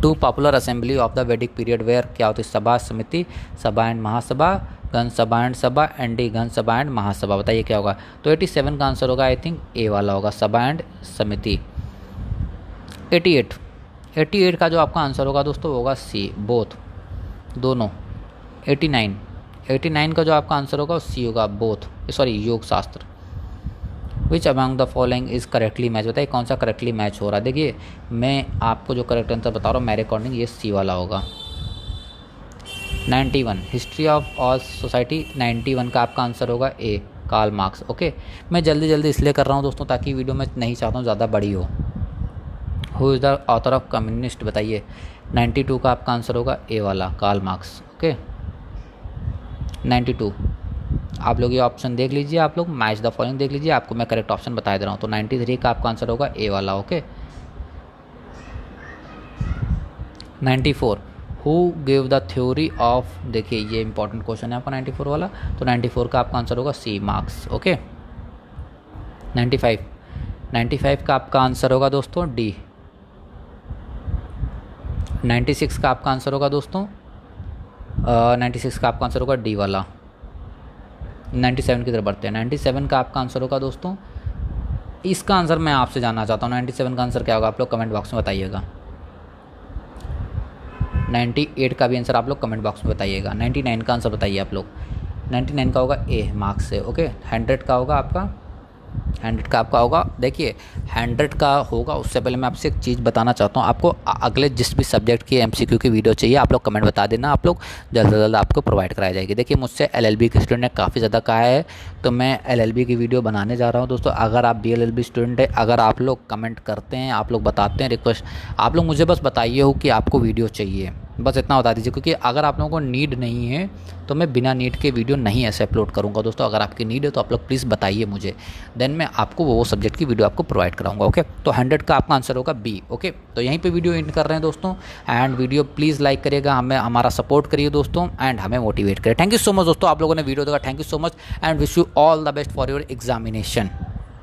Speaker 1: 2 popular assembly of the Vedic period were, क्या होती है, सभा, समिति, सभा एंड महासभा, घन सभा एंड सभा, एंडी घन सभा एंड महासभा। बताइए क्या होगा। तो 87 का आंसर होगा आई थिंक ए वाला होगा, सभा एंड समिति। 88 का जो आपका आंसर होगा दोस्तों होगा सी, बोथ, दोनों। 89 का जो आपका आंसर होगा वो सी होगा, बोथ, सॉरी योग शास्त्र। विच among the following is correctly match, बताइए कौन सा करेक्टली मैच हो रहा है। देखिए मैं आपको जो करेक्ट आंसर बता रहा हूँ मेरे अकॉर्डिंग ये सी वाला होगा। 91 हिस्ट्री ऑफ ऑल सोसाइटी, 91 का आपका आंसर होगा ए, कार्ल मार्क्स। ओके, मैं जल्दी इसलिए कर रहा हूँ दोस्तों ताकि वीडियो में नहीं चाहता हूँ ज़्यादा बड़ी हो। Who is the author of communist, बताइए। 92 का आपका आंसर होगा ए वाला, कार्ल मार्क्स। ओके, 92 आप लोग ये ऑप्शन देख लीजिए, आप लोग मैच द फॉलोइंग देख लीजिए, आपको मैं करेक्ट ऑप्शन बता दे रहा हूँ। तो 93 का आपका आंसर होगा ए वाला। Okay, 94 who give the theory of, देखिए ये इंपॉर्टेंट क्वेश्चन है आपका 94 वाला। तो 94 का आपका आंसर होगा सी, मार्क्स। ओके, 95 का आपका आंसर होगा दोस्तों डी। 96 का आपका आंसर होगा दोस्तों 96 का आपका आंसर होगा डी वाला। 97 की तरफ बढ़ते हैं। 97 का आपका आंसर होगा दोस्तों, इसका आंसर मैं आपसे जानना चाहता हूँ 97 का आंसर क्या होगा, आप लोग कमेंट बॉक्स में बताइएगा। 98 का भी आंसर आप लोग कमेंट बॉक्स में बताइएगा। 99 का आंसर बताइए आप लोग। 99 का होगा ए, मार्क्स से। ओके, 100 का होगा आपका, 100 का आपका होगा, देखिए 100 का होगा। उससे पहले मैं आपसे एक चीज़ बताना चाहता हूँ, आपको अगले जिस भी सब्जेक्ट की MCQ की वीडियो चाहिए आप लोग कमेंट बता देना, आप लोग जल्द से जल्द आपको प्रोवाइड कराई जाएगी। देखिए मुझसे LLB के स्टूडेंट ने काफ़ी ज़्यादा कहा है, तो मैं LLB की वीडियो बनाने जा रहा हूँ दोस्तों। अगर आप BLLB स्टूडेंट है, अगर आप लोग कमेंट करते हैं, आप लोग बताते हैं रिक्वेस्ट, आप लोग मुझे बस बताइए हो कि आपको वीडियो चाहिए, बस इतना बता दीजिए। क्योंकि अगर आप लोगों को नीड नहीं है तो मैं बिना नीड के वीडियो नहीं ऐसे अपलोड करूँगा दोस्तों। अगर आपकी नीड है तो आप लोग प्लीज़ बताइए मुझे, देन मैं आपको वो सब्जेक्ट की वीडियो आपको प्रोवाइड कराऊंगा। ओके, तो 100 का आपका आंसर होगा बी। ओके, तो यहीं पे वीडियो एंड कर रहे हैं दोस्तों। एंड वीडियो प्लीज़ लाइक करिएगा, हमें हमारा सपोर्ट करिए दोस्तों, एंड हमें मोटिवेट करिए। थैंक यू सो मच दोस्तों, आप लोगों ने वीडियो देखा, thank you so much, and wish you all the best for your examination.